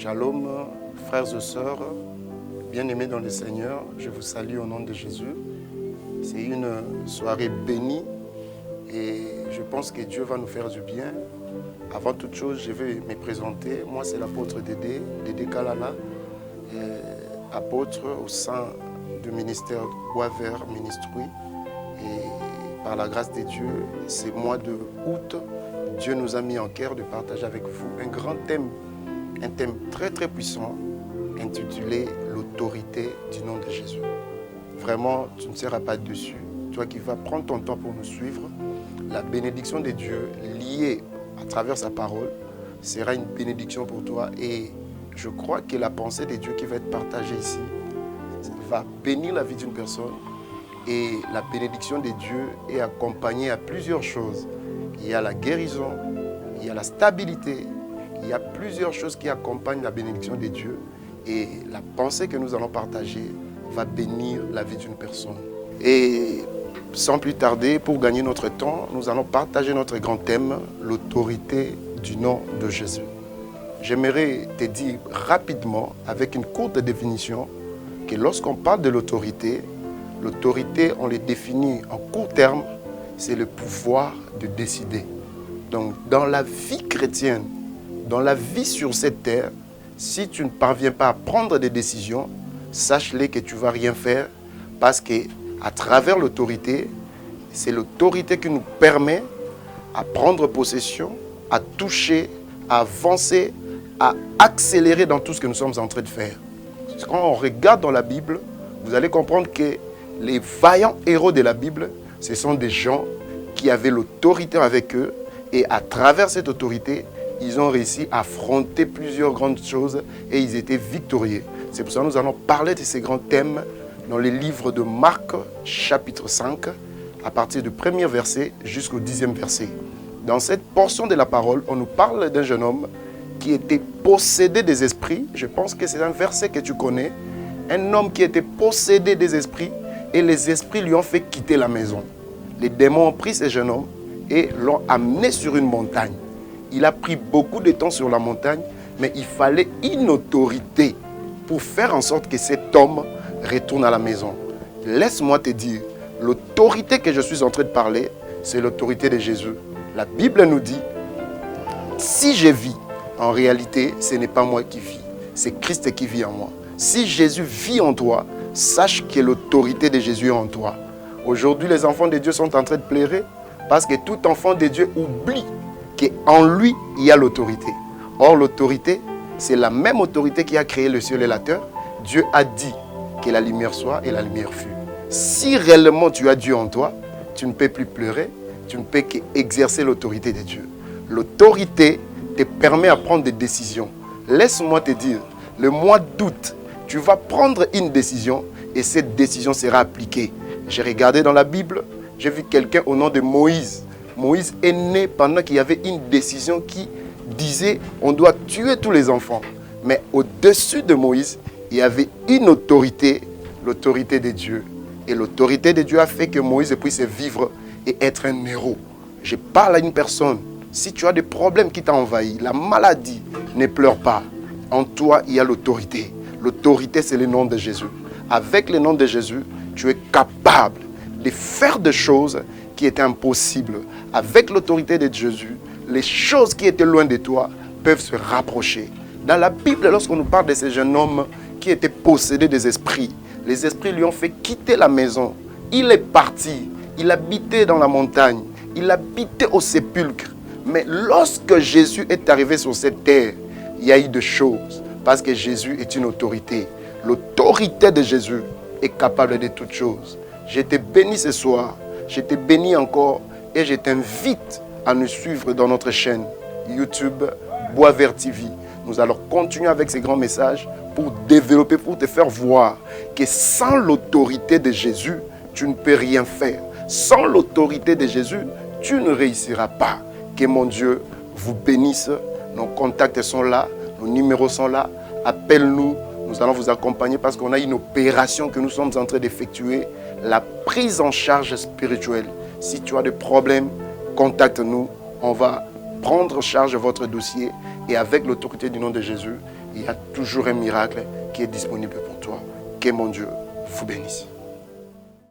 Shalom, frères et sœurs, bien-aimés dans le Seigneur, je vous salue au nom de Jésus. C'est une soirée bénie et je pense que Dieu va nous faire du bien. Avant toute chose, je vais me présenter. Moi, c'est l'apôtre Dédé Kalala, apôtre au sein du ministère Bois Vert Ministry. Et par la grâce de Dieu, ce mois de août, Dieu nous a mis en cœur de partager avec vous un grand thème, un thème très très puissant, intitulé « L'autorité du nom de Jésus ». Vraiment, tu ne seras pas dessus. Toi qui vas prendre ton temps pour nous suivre, la bénédiction de Dieu liée à travers sa parole sera une bénédiction pour toi. Et je crois que la pensée de Dieu qui va être partagée ici va bénir la vie d'une personne. Et la bénédiction de Dieu est accompagnée à plusieurs choses. Il y a la guérison, il y a la stabilité, il y a plusieurs choses qui accompagnent la bénédiction de Dieu. Et la pensée que nous allons partager va bénir la vie d'une personne. Et sans plus tarder, pour gagner notre temps, nous allons partager notre grand thème, l'autorité du nom de Jésus. J'aimerais te dire rapidement, avec une courte définition, que lorsqu'on parle de l'autorité, on le définit en court terme, c'est le pouvoir de décider. Donc, dans la vie chrétienne, dans la vie sur cette terre, si tu ne parviens pas à prendre des décisions, sache-le que tu ne vas rien faire parce qu'à travers l'autorité, c'est l'autorité qui nous permet à prendre possession, à toucher, à avancer, à accélérer dans tout ce que nous sommes en train de faire. Quand on regarde dans la Bible, vous allez comprendre que les vaillants héros de la Bible, ce sont des gens qui avaient l'autorité avec eux et à travers cette autorité, ils ont réussi à affronter plusieurs grandes choses et ils étaient victorieux. C'est pour ça que nous allons parler de ces grands thèmes dans les livres de Marc, chapitre 5, à partir du premier verset jusqu'au 10e verset. Dans cette portion de la parole, on nous parle d'un jeune homme qui était possédé des esprits. Je pense que c'est un verset que tu connais. Un homme qui était possédé des esprits et les esprits lui ont fait quitter la maison. Les démons ont pris ce jeune homme et l'ont amené sur une montagne. Il a pris beaucoup de temps sur la montagne, mais il fallait une autorité pour faire en sorte que cet homme retourne à la maison. Laisse-moi te dire, l'autorité que je suis en train de parler, c'est l'autorité de Jésus. La Bible nous dit, si je vis, en réalité, ce n'est pas moi qui vis, c'est Christ qui vit en moi. Si Jésus vit en toi, sache que l'autorité de Jésus est en toi. Aujourd'hui, les enfants de Dieu sont en train de pleurer parce que tout enfant de Dieu oublie qu'en lui, il y a l'autorité. Or, l'autorité, c'est la même autorité qui a créé le ciel et la terre. Dieu a dit que la lumière soit et la lumière fut. Si réellement tu as Dieu en toi, tu ne peux plus pleurer, tu ne peux qu'exercer l'autorité de Dieu. L'autorité te permet à prendre des décisions. Laisse-moi te dire, le mois d'août, tu vas prendre une décision et cette décision sera appliquée. J'ai regardé dans la Bible, j'ai vu quelqu'un au nom de Moïse. Moïse est né pendant qu'il y avait une décision qui disait on doit tuer tous les enfants. Mais au-dessus de Moïse, il y avait une autorité, l'autorité de Dieu. Et l'autorité de Dieu a fait que Moïse puisse vivre et être un héros. Je parle à une personne. Si tu as des problèmes qui t'ont envahi, la maladie, ne pleure pas. En toi, il y a l'autorité. L'autorité, c'est le nom de Jésus. Avec le nom de Jésus, tu es capable de faire des choses qui étaient impossibles. Avec l'autorité de Jésus, les choses qui étaient loin de toi peuvent se rapprocher. Dans la Bible, lorsqu'on nous parle de ce jeune homme qui était possédé des esprits, les esprits lui ont fait quitter la maison. Il est parti, il habitait dans la montagne, il habitait au sépulcre. Mais lorsque Jésus est arrivé sur cette terre, il y a eu des choses. Parce que Jésus est une autorité. L'autorité de Jésus est capable de toutes choses. Je te bénis ce soir. Je te bénis encore et je t'invite à nous suivre dans notre chaîne YouTube Bois Vert TV. Nous allons continuer avec ces grands messages pour développer, pour te faire voir que sans l'autorité de Jésus, tu ne peux rien faire. Sans l'autorité de Jésus, tu ne réussiras pas. Que mon Dieu vous bénisse. Nos contacts sont là, nos numéros sont là. Appelle-nous, nous allons vous accompagner parce qu'on a une opération que nous sommes en train d'effectuer. La prise en charge spirituelle. Si tu as des problèmes, contacte-nous. On va prendre en charge votre dossier et avec l'autorité du nom de Jésus, il y a toujours un miracle qui est disponible pour toi. Que mon Dieu vous bénisse.